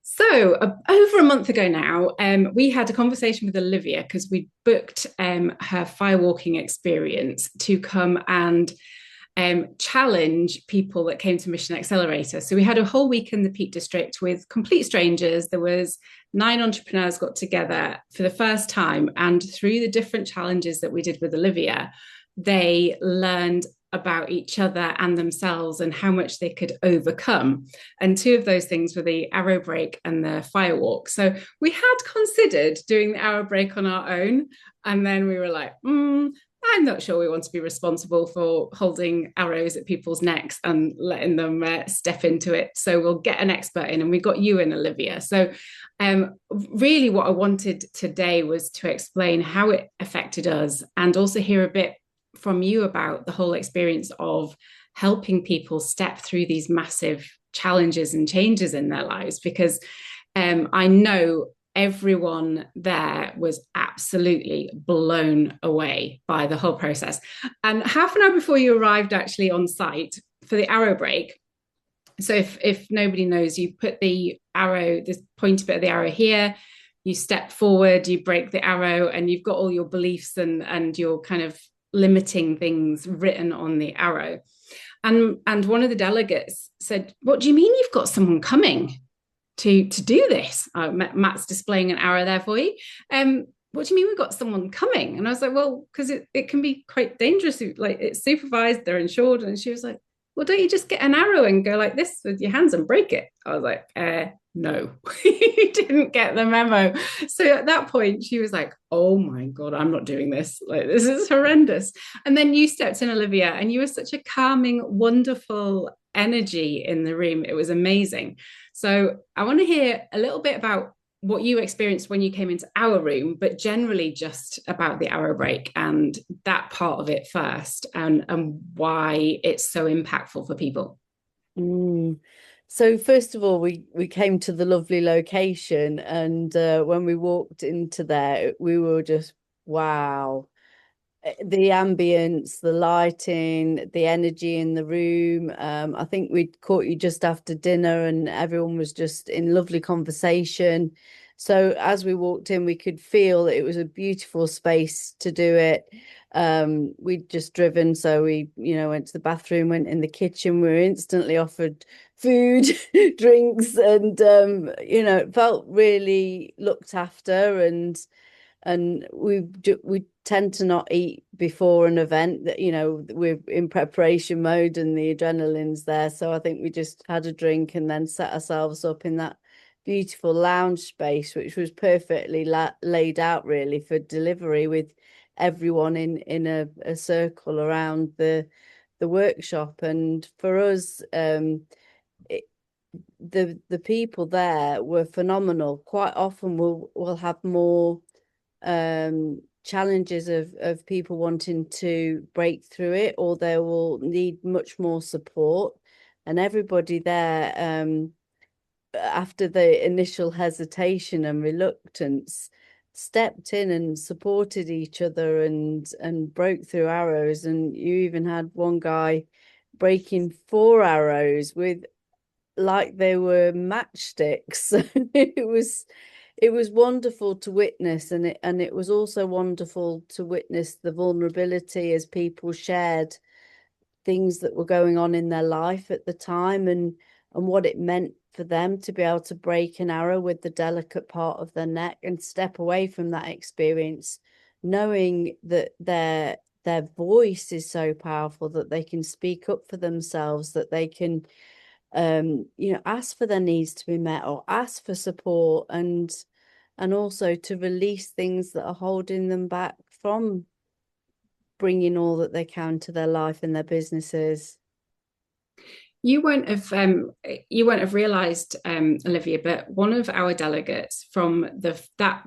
So, over a month ago now, we had a conversation with Olivia because we booked her firewalking experience to come and challenge people that came to Mission Accelerator. So we had a whole week in the Peak District with complete strangers. There was 9 entrepreneurs got together for the first time, and through the different challenges that we did with Olivia, they learned about each other and themselves and how much they could overcome. And two of those things were the arrow break and the firewalk. So we had considered doing the arrow break on our own. And then we were like, I'm not sure we want to be responsible for holding arrows at people's necks and letting them step into it. So we'll get an expert in, and we got you in, Olivia. So really what I wanted today was to explain how it affected us and also hear a bit from you about the whole experience of helping people step through these massive challenges and changes in their lives, because I know everyone there was absolutely blown away by the whole process. And half an hour before you arrived actually on site for the arrow break, so if nobody knows, you put the arrow, this pointy bit of the arrow here, you step forward, you break the arrow, and you've got all your beliefs and your kind of limiting things written on the arrow. And one of the delegates said, "What do you mean you've got someone coming to do this?" Matt's displaying an arrow there for you. What do you mean we've got someone coming? And I was like, well, because it can be quite dangerous. Like, it's supervised, they're insured. And she was like, well, don't you just get an arrow and go like this with your hands and break it? I was like, no, you didn't get the memo. So at that point, she was like, oh my God, I'm not doing this. Like, this is horrendous. And then you stepped in, Olivia, and you were such a calming, wonderful energy in the room. It was amazing. So I want to hear a little bit about what you experienced when you came into our room, but generally just about the arrow break and that part of it first, and why it's so impactful for people. So first of all, we came to the lovely location, and when we walked into there, we were just wow. The ambience, the lighting, the energy in the room. I think we'd caught you just after dinner, and everyone was just in lovely conversation. So as we walked in, we could feel that it was a beautiful space to do it. We'd just driven, so we, went to the bathroom, went in the kitchen. We were instantly offered food, drinks, and it felt really looked after. And we tend to not eat before an event, that we're in preparation mode and the adrenaline's there. So I think we just had a drink and then set ourselves up in that beautiful lounge space, which was perfectly laid out really for delivery, with everyone in a circle around the workshop. And for us, the people there were phenomenal. Quite often we'll have more challenges of people wanting to break through it, or they will need much more support. And everybody there, after the initial hesitation and reluctance, stepped in and supported each other and broke through arrows. And you even had one guy breaking 4 arrows with, like, they were matchsticks. It was wonderful to witness, and it was also wonderful to witness the vulnerability as people shared things that were going on in their life at the time, and what it meant for them to be able to break an arrow with the delicate part of their neck and step away from that experience, knowing that their voice is so powerful, that they can speak up for themselves, that they can ask for their needs to be met or ask for support, and also to release things that are holding them back from bringing all that they can to their life and their businesses. You won't have realized, Olivia, but one of our delegates from that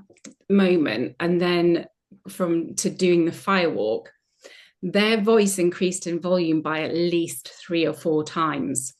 moment, and then from to doing the firewalk, their voice increased in volume by at least 3 or 4 times.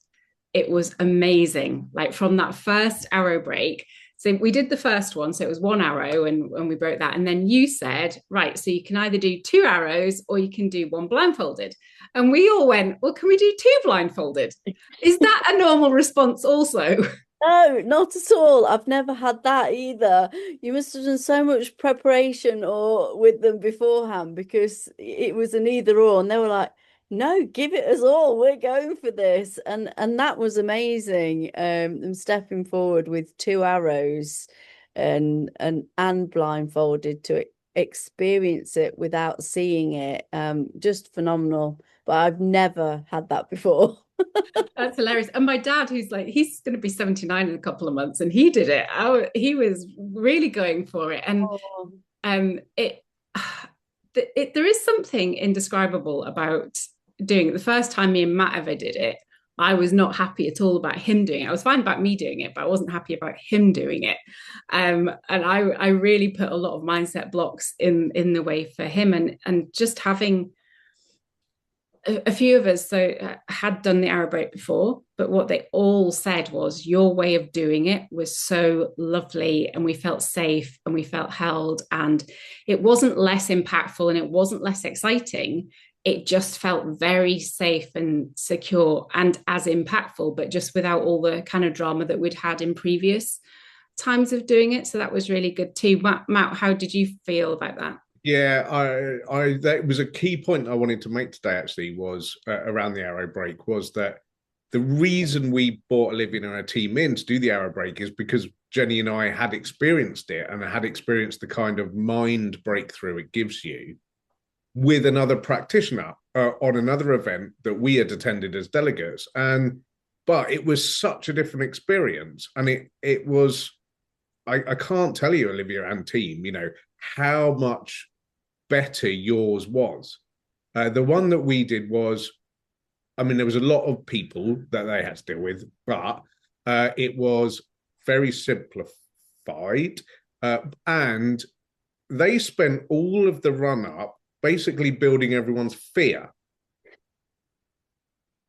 It was amazing. Like, from that first arrow break. So we did the first one. So it was 1 arrow, and we broke that. And then you said, right, so you can either do 2 arrows or you can do one blindfolded. And we all went, well, can we do two blindfolded? Is that a normal response also? No, not at all. I've never had that either. You must have done so much preparation or with them beforehand because it was an either or, and they were like, "No, give it us all. We're going for this," and that was amazing. Them stepping forward with two arrows, and blindfolded to experience it without seeing it. Just phenomenal. But I've never had that before. That's hilarious. And my dad, who's like, he's going to be 79 in a couple of months, and he did it. He was really going for it. And Oh. it, there is something indescribable about doing it. The first time me and Matt ever did it, I was not happy at all about him doing it. I was fine about me doing it, but I wasn't happy about him doing it. And I really put a lot of mindset blocks in the way for him, and just having a few of us had done the arrow break before, but what they all said was your way of doing it was so lovely, and we felt safe and we felt held, and it wasn't less impactful and it wasn't less exciting. It just felt very safe and secure and as impactful, but just without all the kind of drama that we'd had in previous times of doing it. So that was really good too. Matt, how did you feel about that? Yeah, that was a key point I wanted to make today. Actually, was around the arrow break. Was that the reason we brought Olivia and her team in to do the arrow break is because Jenny and I had experienced it and had experienced the kind of mind breakthrough it gives you with another practitioner on another event that we had attended as delegates, but it was such a different experience, and it was. I can't tell you, Olivia and team, how much better yours was. The one that we did was, I mean, there was a lot of people that they had to deal with, but it was very simplified. And they spent all of the run up basically building everyone's fear.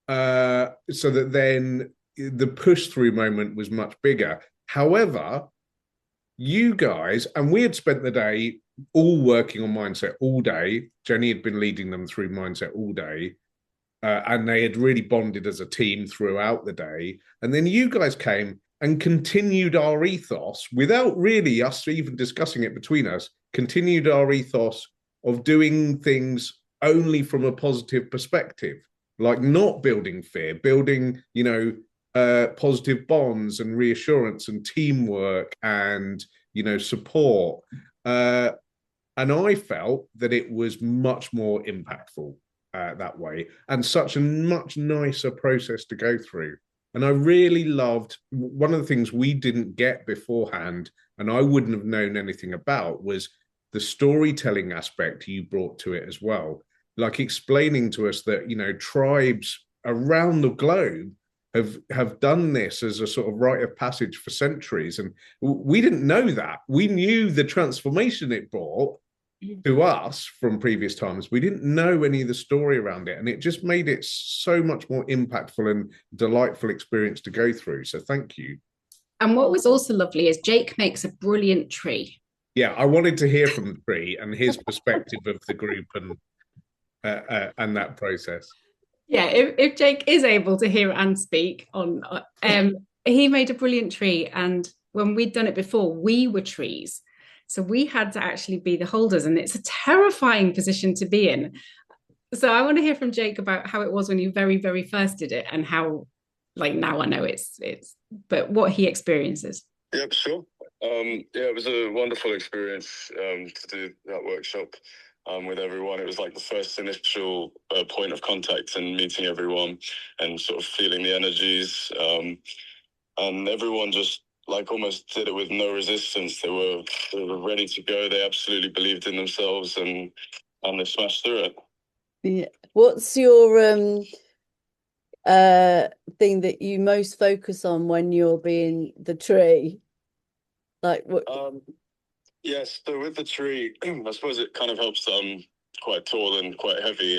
So that then the push through moment was much bigger. However, you guys, and we had spent the day all working on mindset all day. Jenny had been leading them through mindset all day. And they had really bonded as a team throughout the day. And then you guys came and continued our ethos without really us even discussing it between us, continued our ethos of doing things only from a positive perspective, like not building fear, building, positive bonds and reassurance and teamwork and support, and I felt that it was much more impactful that way, and such a much nicer process to go through. And I really loved one of the things we didn't get beforehand, and I wouldn't have known anything about, was the storytelling aspect you brought to it as well, like explaining to us that tribes around the globe have done this as a sort of rite of passage for centuries, and we didn't know that. We knew the transformation it brought to us from previous times. We didn't know any of the story around it, and it just made it so much more impactful and delightful experience to go through. So thank you. And what was also lovely is Jake makes a brilliant tree. Yeah, I wanted to hear from the tree and his perspective of the group and that process. Yeah, if Jake is able to hear and speak on, he made a brilliant tree, and when we'd done it before, we were trees, so we had to actually be the holders, and it's a terrifying position to be in. So I want to hear from Jake about how it was when you very, very first did it, and how, like, now I know it's, but what he experiences. Yep, sure. Yeah, it was a wonderful experience to do that workshop. With everyone. It was like the first initial point of contact and meeting everyone and sort of feeling the energies. And everyone just like almost did it with no resistance. They were ready to go. They absolutely believed in themselves and they smashed through it. Yeah. What's your thing that you most focus on when you're being the tree? Like what? Yes, so with the tree, I suppose it kind of helps that I'm quite tall and quite heavy,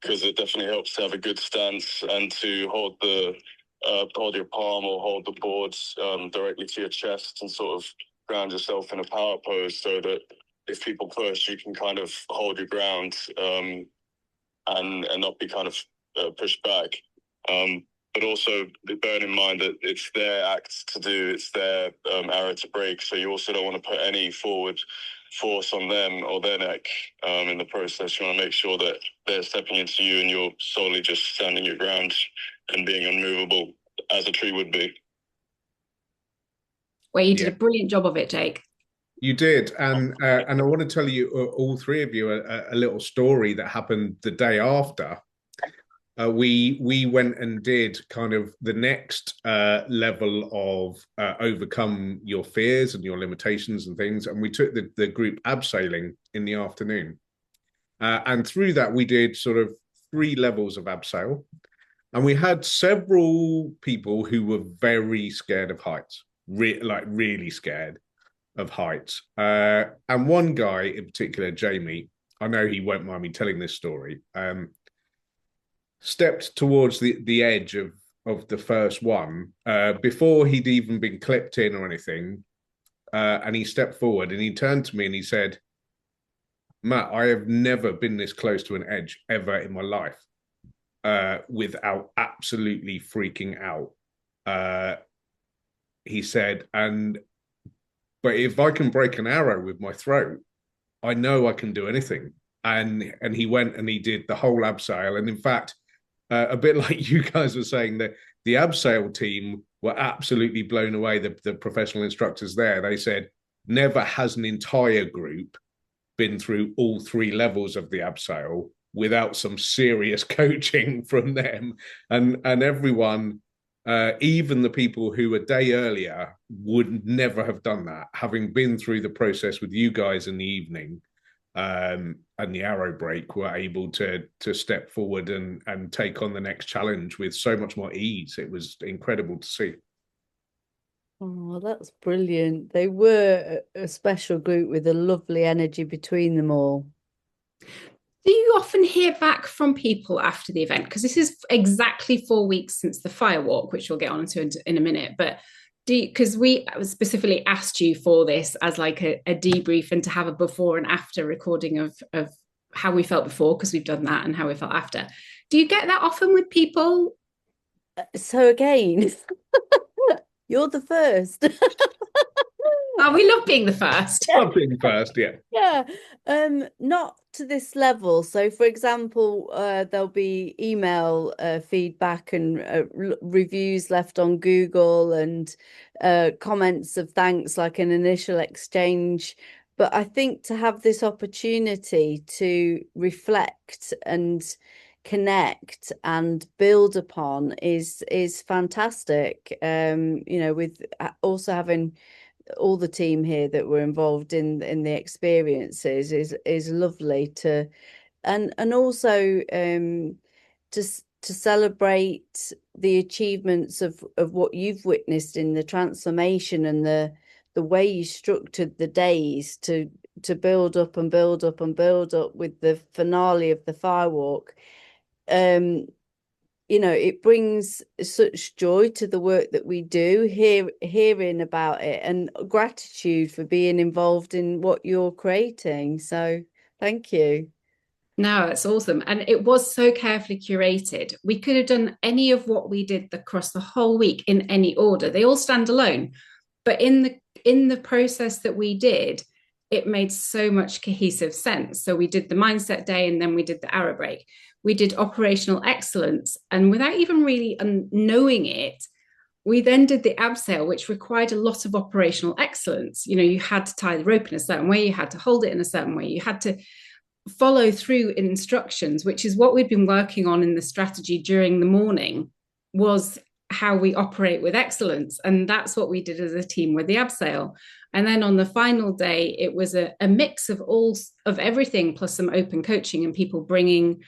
because it definitely helps to have a good stance and to hold your palm or hold the boards directly to your chest and sort of ground yourself in a power pose, so that if people push, you can kind of hold your ground and not be kind of pushed back. but also bearing in mind that it's their act to do, it's their arrow to break. So you also don't want to put any forward force on them or their neck in the process. You want to make sure that they're stepping into you and you're solely just standing your ground and being unmovable as a tree would be. Well, you did a brilliant job of it, Jake. You did, and I want to tell you, all three of you, a little story that happened the day after. We went and did kind of the next level of overcome your fears and your limitations and things, and we took the group abseiling in the afternoon, and through that we did sort of 3 levels of abseil, and we had several people who were very scared of heights, really scared of heights, and one guy in particular, Jamie, I know he won't mind me telling this story, stepped towards the edge of the first one before he'd even been clipped in or anything, and he stepped forward and he turned to me and he said, Matt, I have never been this close to an edge ever in my life without absolutely freaking out. He said, but if I can break an arrow with my throat, I know I can do anything. And he went and he did the whole abseil. And in fact, a bit like you guys were saying, that the abseil team were absolutely blown away. The professional instructors there, they said, never has an entire group been through all 3 levels of the abseil without some serious coaching from them. And everyone, even the people who a day earlier would never have done that, having been through the process with you guys in the evening, and the arrow break, were able to step forward and take on the next challenge with so much more ease. It was incredible to see. Oh, that's brilliant. They were a special group with a lovely energy between them all. Do you often hear back from people after the event? Because this is exactly 4 weeks since the Firewalk, which we'll get on to in a minute. But because we specifically asked you for this as like a debrief and to have a before and after recording of how we felt before, because we've done that, and how we felt after. Do you get that often with people? So again, you're the first. Oh, we love being the first. Love being first, yeah. Yeah, not to this level. So, for example, there'll be email feedback and reviews left on Google, and comments of thanks, like an initial exchange. But I think to have this opportunity to reflect and connect and build upon is fantastic. With also having all the team here that were involved in the experiences is lovely to, and also to celebrate the achievements of what you've witnessed in the transformation and the way you structured the days to build up and build up and build up with the finale of the Firewalk. It brings such joy to the work that we do, hearing about it, and gratitude for being involved in what you're creating. So thank you. No, it's awesome. And it was so carefully curated. We could have done any of what we did across the whole week in any order. They all stand alone. But in the process that we did, it made so much cohesive sense. So we did the mindset day, and then we did the arrow break. We did operational excellence, and without even really knowing it, we then did the abseil, which required a lot of operational excellence. You had to tie the rope in a certain way, you had to hold it in a certain way, you had to follow through instructions, which is what we'd been working on in the strategy during the morning, was how we operate with excellence. And that's what we did as a team with the abseil. And then on the final day, it was a mix of everything, plus some open coaching and people bringing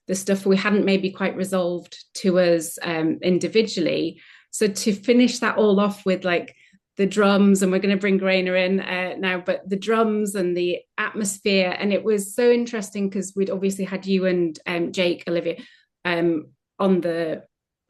the stuff we hadn't maybe quite resolved to us individually. So to finish that all off with like the drums, and we're going to bring Grainer in now, but the drums and the atmosphere. And it was so interesting because we'd obviously had you and Jake, Olivia on the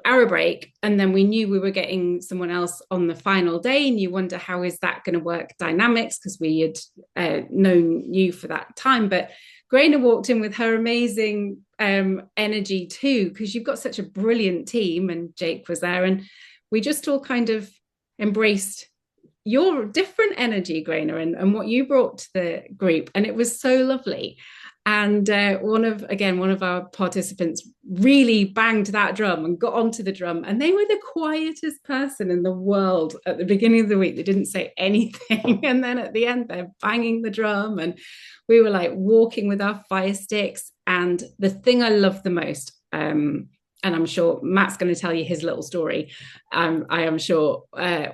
arrow break, and then we knew we were getting someone else on the final day, and you wonder how is that going to work dynamics, because we had known you for that time. But Grainer walked in with her amazing energy too, because you've got such a brilliant team, and Jake was there, and we just all kind of embraced your different energy, Grainer, and what you brought to the group, and it was so lovely. And one of our participants really banged that drum and got onto the drum, and they were the quietest person in the world at the beginning of the week. They didn't say anything, and then at the end they're banging the drum, and we were like walking with our fire sticks. And the thing I love the most, and I'm sure Matt's going to tell you his little story, I am sure,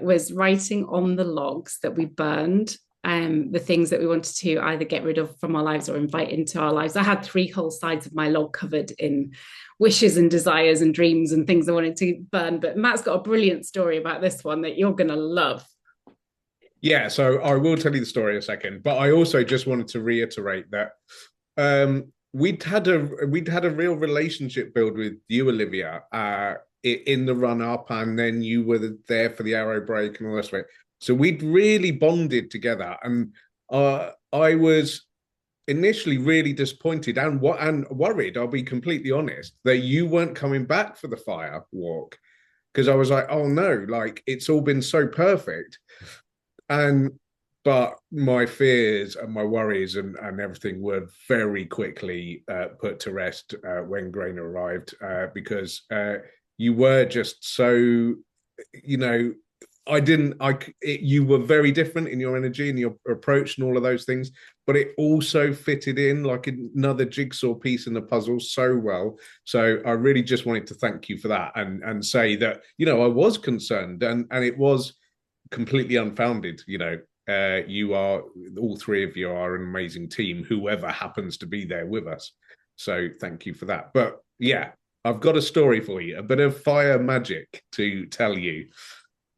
was writing on the logs that we burned the things that we wanted to either get rid of from our lives or invite into our lives. I had 3 whole sides of my log covered in wishes and desires and dreams and things I wanted to burn. But Matt's got a brilliant story about this one that you're going to love. Yeah, so I will tell you the story in a second, but I also just wanted to reiterate that we'd had a real relationship build with you, Olivia, in the run up, and then you were there for the arrow break and all this way. So we'd really bonded together, and I was initially really disappointed and worried, I'll be completely honest, that you weren't coming back for the fire walk, because I was like, oh no, like it's all been so perfect. But my fears and my worries and everything were very quickly put to rest when Grainer arrived, because you were just so, you know, you were very different in your energy and your approach and all of those things, but it also fitted in like another jigsaw piece in the puzzle so well. So I really just wanted to thank you for that, and say that, you know, I was concerned, and it was completely unfounded. You know, you are, all 3 of you are an amazing team, whoever happens to be there with us. So thank you for that. But yeah, I've got a story for you, a bit of fire magic to tell you.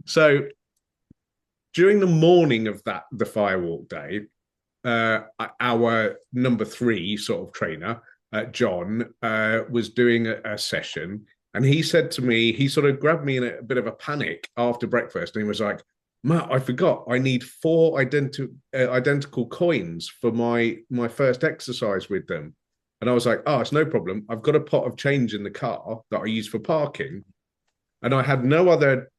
So during the morning of the firewalk day, our number 3 sort of trainer, John, was doing a session, and he said to me, he sort of grabbed me in a bit of a panic after breakfast, and he was like, Matt, I forgot, I need 4 identical coins for my first exercise with them. And I was like, oh, it's no problem. I've got a pot of change in the car that I use for parking. And I had no other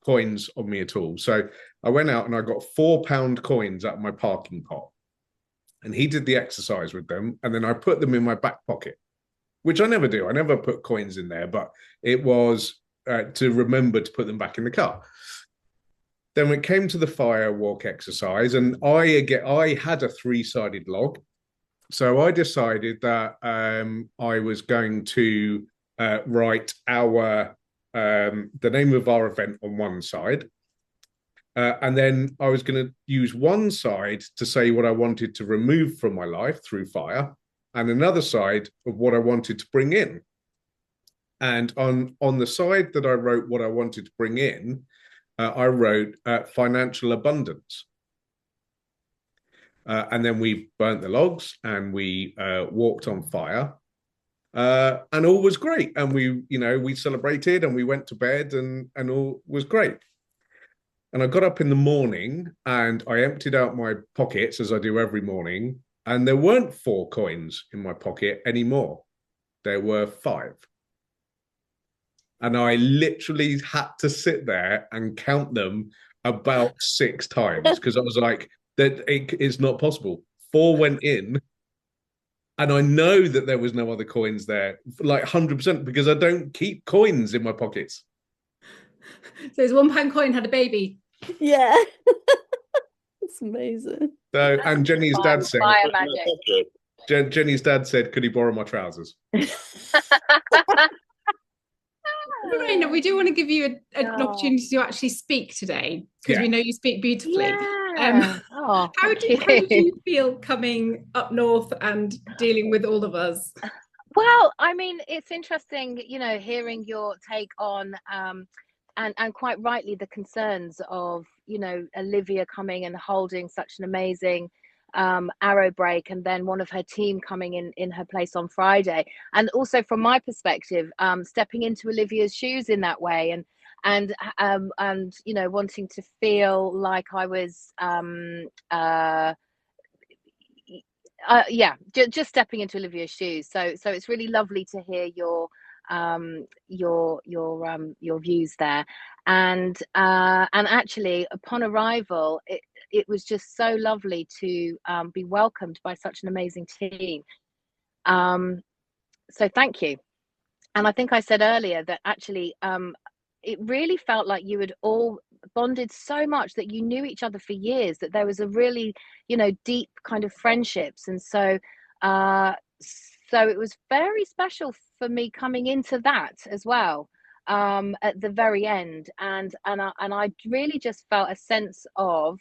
coins on me at all. So I went out and I got £4 coins out of my parking pot. And he did the exercise with them. And then I put them in my back pocket, which I never do. I never put coins in there, but it was to remember to put them back in the car. Then when it came to the firewalk exercise, and I had a 3-sided log. So I decided that I was going to write the name of our event on one side. And then I was going to use one side to say what I wanted to remove from my life through fire, and another side of what I wanted to bring in. And on the side that I wrote what I wanted to bring in, I wrote financial abundance. And then we burnt the logs and we walked on fire. And all was great. And we celebrated and we went to bed and all was great. And I got up in the morning and I emptied out my pockets, as I do every morning. And there weren't 4 coins in my pocket anymore. There were 5. And I literally had to sit there and count them about 6 times, because I was like, that it's not possible. 4 went in. And I know that there was no other coins there, like 100%, because I don't keep coins in my pockets. So his £1 coin had a baby. Yeah. It's amazing. So, and Jenny's dad said, fire magic. Jenny's dad said, could he borrow my trousers? Lorena, we do want to give you an opportunity to actually speak today, because we know you speak beautifully. Yeah. How do you feel coming up north and dealing with all of us? Well, I mean, it's interesting, you know, hearing your take on and quite rightly the concerns of, you know, Olivia coming and holding such an amazing arrow break, and then one of her team coming in her place on Friday, and also from my perspective, stepping into Olivia's shoes in that way, and you know, wanting to feel like I was Yeah, just stepping into Olivia's shoes. So it's really lovely to hear your views there. And actually, upon arrival, it was just so lovely to be welcomed by such an amazing team. So thank you. And I think I said earlier that actually it really felt like you had all bonded so much, that you knew each other for years, that there was a really, deep kind of friendships. And so it was very special for me coming into that as well, at the very end. And I really just felt a sense of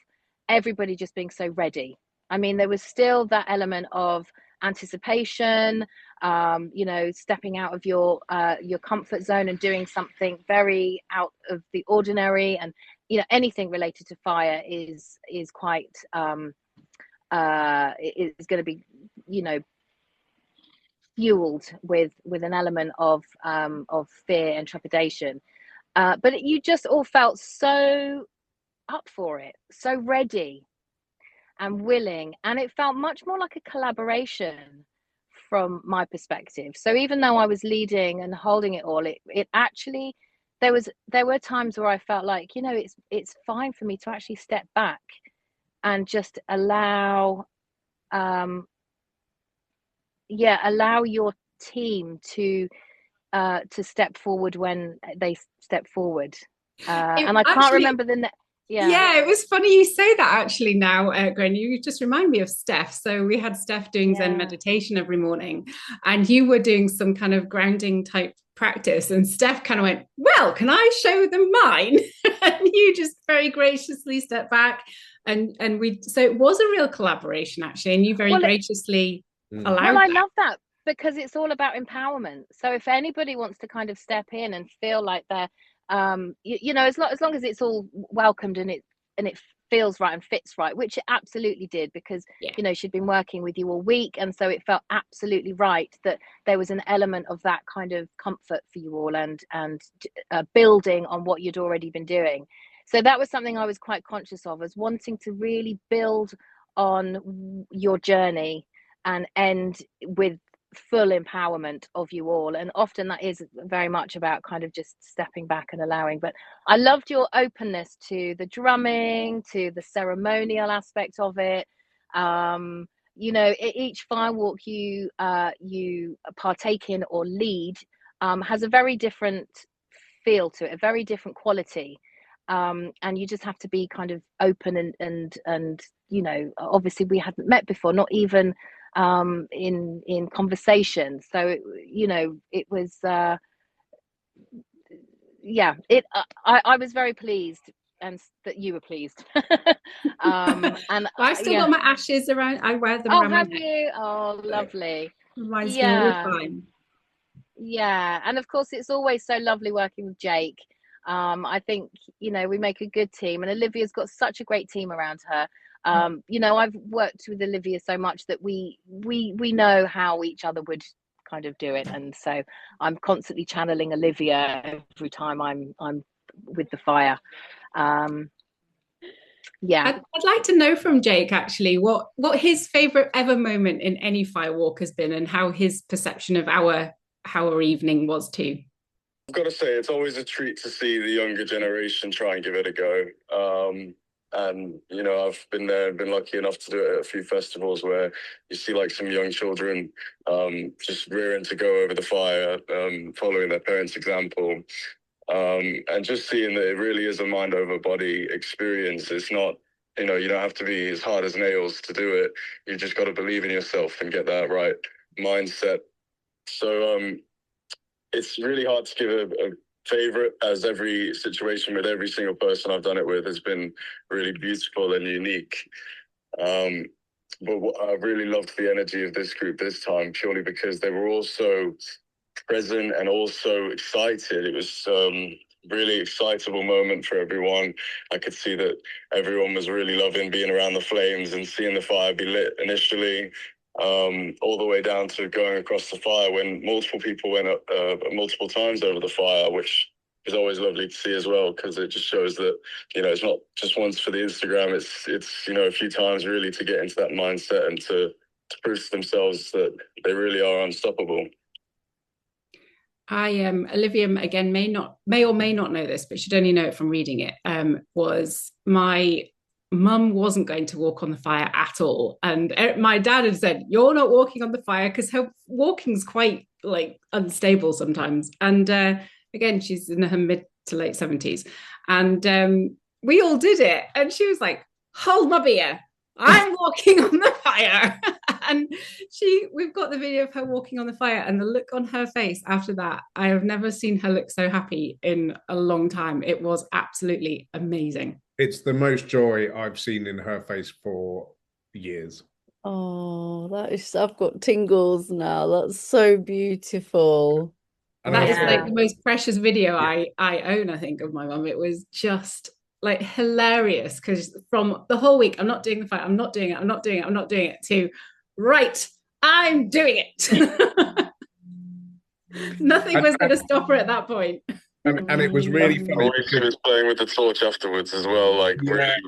everybody just being so ready. I mean, there was still that element of anticipation, stepping out of your comfort zone and doing something very out of the ordinary. And anything related to fire is quite is going to be fueled with an element of fear and trepidation, but you just all felt so up for it, so ready and willing, and it felt much more like a collaboration from my perspective. So even though I was leading and holding it all, it actually, there were times where I felt like, it's fine for me to actually step back and just allow your team to step forward when they step forward. And I can't remember the Yeah, it was funny you say that actually now, Gren. You just remind me of Steph. So we had Steph doing Zen meditation every morning, and you were doing some kind of grounding type practice. And Steph kind of went, well, can I show them mine? And you just very graciously stepped back. And so it was a real collaboration, actually. And you very graciously allowed that. Well, I love that, because it's all about empowerment. So if anybody wants to kind of step in and feel like they're as long as it's all welcomed and it feels right and fits right, which it absolutely did, because she'd been working with you all week, and so it felt absolutely right that there was an element of that kind of comfort for you all, and building on what you'd already been doing. So that was something I was quite conscious of, as wanting to really build on your journey and end with full empowerment of you all. And often that is very much about kind of just stepping back and allowing. But I loved your openness to the drumming, to the ceremonial aspect of it. Each firewalk you partake in or lead has a very different feel to it, a very different quality. And you just have to be kind of open and obviously we hadn't met before, not even in conversation. So it was I was very pleased, and that you were pleased. And I've still got my ashes around. I wear them around my neck. Oh, have you? Oh, lovely. Reminds me all the time. Yeah, and of course it's always so lovely working with Jake. I think we make a good team, and Olivia's got such a great team around her. I've worked with Olivia so much that we know how each other would kind of do it, and so I'm constantly channeling Olivia every time I'm with the fire. I'd like to know from Jake actually what his favorite ever moment in any firewalk has been, and how his perception of our evening was too. I've got to say, it's always a treat to see the younger generation try and give it a go. And, I've been lucky enough to do it at a few festivals where you see like some young children just rearing to go over the fire, following their parents' example. And just seeing that it really is a mind over body experience. It's not, you don't have to be as hard as nails to do it. You've just got to believe in yourself and get that right mindset. So it's really hard to give a favorite, as every situation with every single person I've done it with has been really beautiful and unique. But I really loved the energy of this group this time, purely because they were all so present and also excited. It was really excitable moment for everyone. I could see that everyone was really loving being around the flames and seeing the fire be lit initially, all the way down to going across the fire when multiple people went up multiple times over the fire, which is always lovely to see as well, because it just shows that it's not just once for the Instagram. It's a few times really to get into that mindset and to to prove to themselves that they really are unstoppable. Olivia again may or may not know this, but she'd only know it from reading it. Was my mum wasn't going to walk on the fire at all, and my dad had said, "You're not walking on the fire," because her walking's quite like unstable sometimes. And again, she's in her mid to late 70s, and we all did it, and she was like, "Hold my beer, I'm walking on the fire." And we've got the video of her walking on the fire, and the look on her face after that, I have never seen her look so happy in a long time. It was absolutely amazing. It's the most joy I've seen in her face for years. Oh, I've got tingles now. That's so beautiful. And that is like the most precious video I own, I think, of my mum. It was just like hilarious, because from the whole week, I'm not doing the fight, I'm not doing it, I'm not doing it, I'm not doing it, to right, I'm doing it. Nothing was going to stop her at that point. And it was really funny. She was playing with the torch afterwards as well, like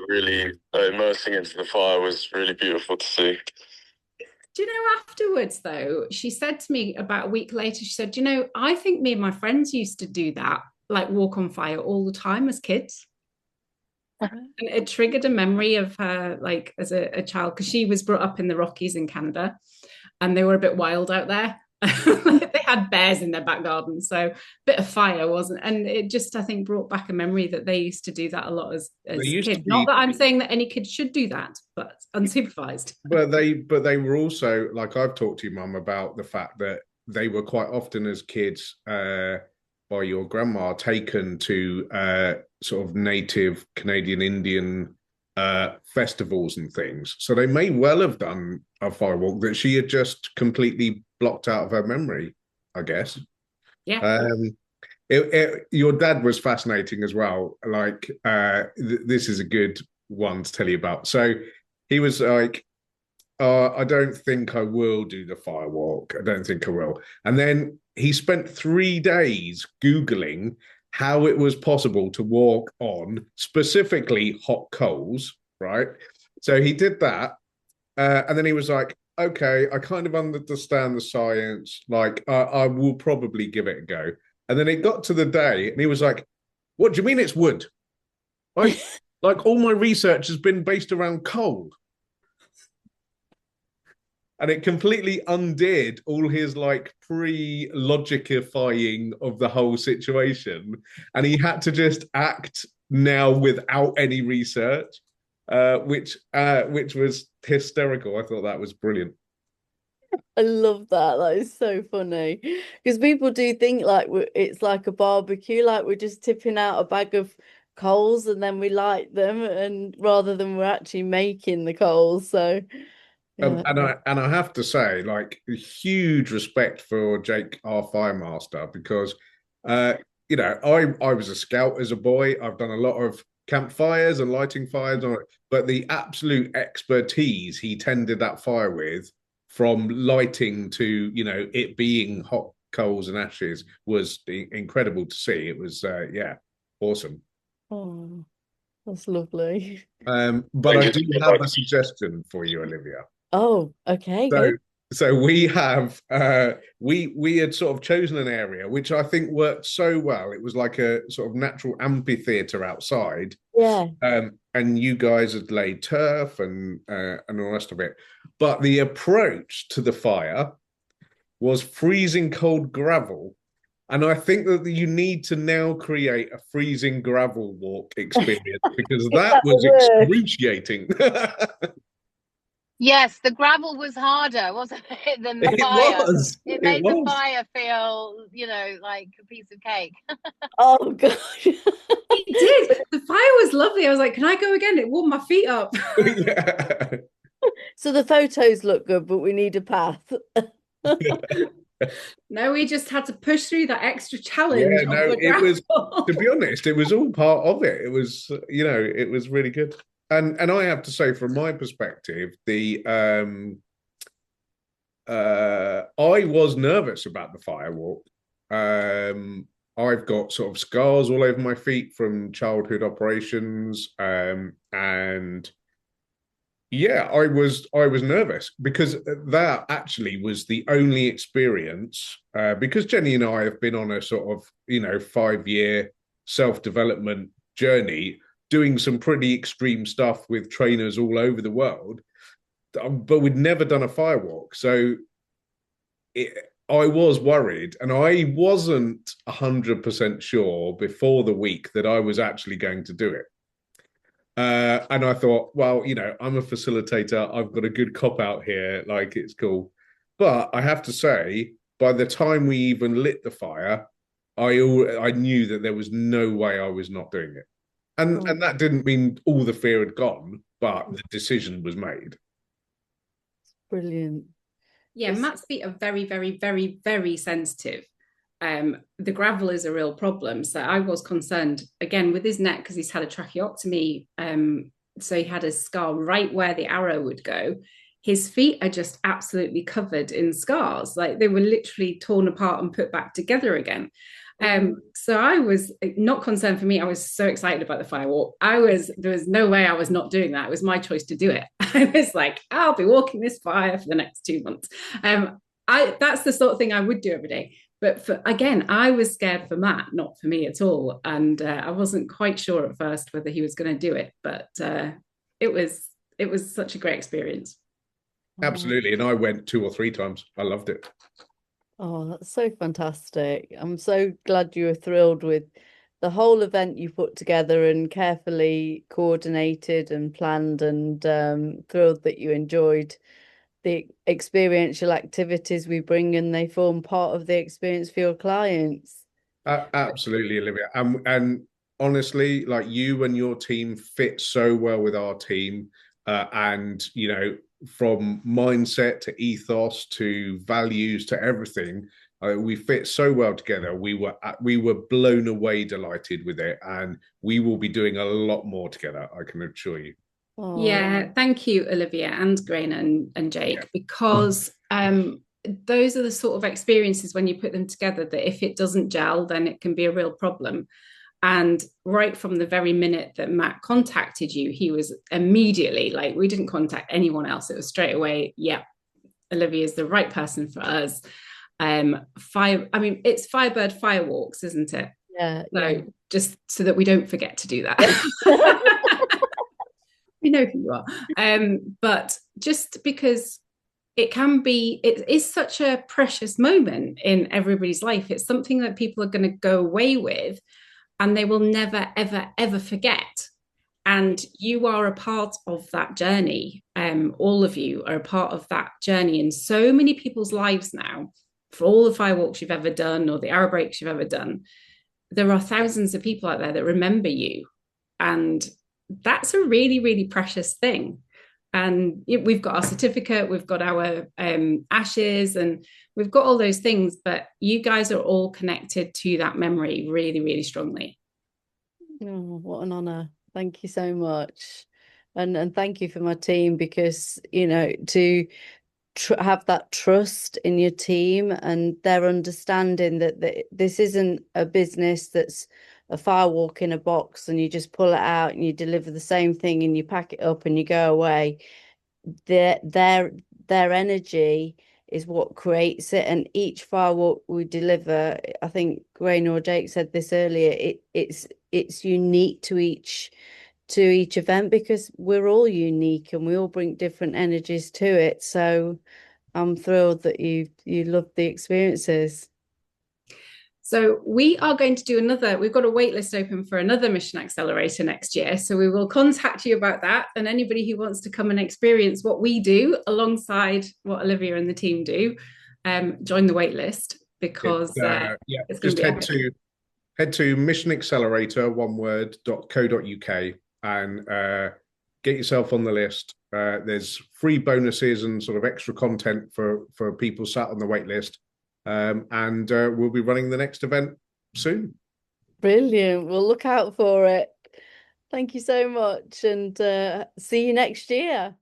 really immersing into the fire was really beautiful to see. Do you know, afterwards though, she said to me about a week later, she said, "You know, I think me and my friends used to do that, like walk on fire all the time as kids." And it triggered a memory of her, like as a child, because she was brought up in the Rockies in Canada, and they were a bit wild out there. They had bears in their back garden, so a bit of fire wasn't, and it just, I think, brought back a memory that they used to do that a lot as kids. Not that I'm saying that any kid should do that, but unsupervised. But they were also, like, I've talked to your mum about the fact that they were quite often as kids by your grandma taken to sort of native Canadian Indian festivals and things. So they may well have done a firewalk that she had just completely blocked out of her memory, I guess. Yeah. Your dad was fascinating as well. Like, this is a good one to tell you about. So he was like, I don't think I will do the firewalk. I don't think I will. And then he spent 3 days Googling how it was possible to walk on specifically hot coals, right? So he did that. And then he was like, okay, I kind of understand the science. Like, I will probably give it a go. And then it got to the day and he was like, what do you mean it's wood? Like all my research has been based around coal. And it completely undid all his like pre-logicifying of the whole situation. And he had to just act now without any research, which was hysterical. I thought that was brilliant. I love that. That is so funny, because people do think like it's like a barbecue, like we're just tipping out a bag of coals and then we light them, and rather than we're actually making the coals. So yeah. And I have to say, like, huge respect for Jake, our firemaster, because you know, I was a scout as a boy. I've done a lot of campfires and lighting fires, but the absolute expertise he tended that fire with, from lighting to, you know, it being hot coals and ashes, was incredible to see. It was awesome. Oh, that's lovely. But I do have a suggestion for you, Olivia. Oh, okay. So we have we had sort of chosen an area which I think worked so well. It was like a sort of natural amphitheater outside. Yeah. And you guys had laid turf and all the rest of it. But the approach to the fire was freezing cold gravel. And I think that you need to now create a freezing gravel walk experience, because that was excruciating. Yes, the gravel was harder, wasn't it, than the fire? It made the fire feel, you know, like a piece of cake. Oh gosh. It did. The fire was lovely. I was like, can I go again? It warmed my feet up. Yeah. So the photos look good, but we need a path. No, we just had to push through that extra challenge. Yeah, no, it was, to be honest, it was all part of it. It was, you know, it was really good. And I have to say, from my perspective, I was nervous about the firewalk. I've got sort of scars all over my feet from childhood operations, and Yeah, I was nervous because that actually was the only experience, because Jenny and I have been on a sort of 5-year self-development journey, doing some pretty extreme stuff with trainers all over the world, but we'd never done a firewalk. So I was worried, and I wasn't 100% sure before the week that I was actually going to do it. And I thought, well, I'm a facilitator. I've got a good cop out here. Like, it's cool. But I have to say, by the time we even lit the fire, I knew that there was no way I was not doing it. And that didn't mean all the fear had gone, but the decision was made. Brilliant. Yeah, Matt's feet are very, very, very, very sensitive. The gravel is a real problem. So I was concerned again with his neck because he's had a tracheotomy. So he had a scar right where the arrow would go. His feet are just absolutely covered in scars. Like they were literally torn apart and put back together again. So I was not concerned for me. I was so excited about the firewalk. There was no way I was not doing that. It was my choice to do it. I was like, I'll be walking this fire for the next 2 months. That's the sort of thing I would do every day. But again, I was scared for Matt, not for me at all. And I wasn't quite sure at first whether he was going to do it, but it was such a great experience. Absolutely. And I went 2 or 3 times. I loved it. Oh, that's so fantastic. I'm so glad you were thrilled with the whole event you put together and carefully coordinated and planned, and thrilled that you enjoyed the experiential activities we bring and they form part of the experience for your clients. Absolutely, Olivia. And honestly, like, you and your team fit so well with our team. And, from mindset to ethos to values to everything, we fit so well together. We were blown away, delighted with it. And we will be doing a lot more together, I can assure you. Oh. Yeah, thank you, Olivia and Grain and Jake, because those are the sort of experiences when you put them together that if it doesn't gel, then it can be a real problem. And right from the very minute that Matt contacted you, he was immediately like, we didn't contact anyone else. It was straight away, yeah, Olivia is the right person for us. It's Firebird Firewalks, isn't it? Yeah. So just so that we don't forget to do that. We know who you are. But just because it is such a precious moment in everybody's life. It's something that people are going to go away with and they will never, ever, ever forget. And you are a part of that journey. All of you are a part of that journey in so many people's lives now. For all the firewalks you've ever done or the arrow breaks you've ever done, there are thousands of people out there that remember you. And that's a really, really precious thing. And we've got our certificate, we've got our ashes, and we've got all those things, but you guys are all connected to that memory really, really strongly. Oh, what an honor. Thank you so much. And thank you for my team, because, to have that trust in your team and their understanding that this isn't a business that's a firewalk in a box and you just pull it out and you deliver the same thing and you pack it up and you go away. Their energy is what creates it, and each firewalk we deliver, I think Grain or Jake said this earlier, it's unique to each event, because we're all unique and we all bring different energies to it. So I'm thrilled that you loved the experiences. So we are going to do we've got a wait list open for another Mission Accelerator next year. So we will contact you about that. And anybody who wants to come and experience what we do alongside what Olivia and the team do, join the wait list, because it's just head to missionaccelerator.co.uk and get yourself on the list. There's free bonuses and sort of extra content for people sat on the wait list. And we'll be running the next event soon. Brilliant. We'll look out for it. Thank you so much, and see you next year.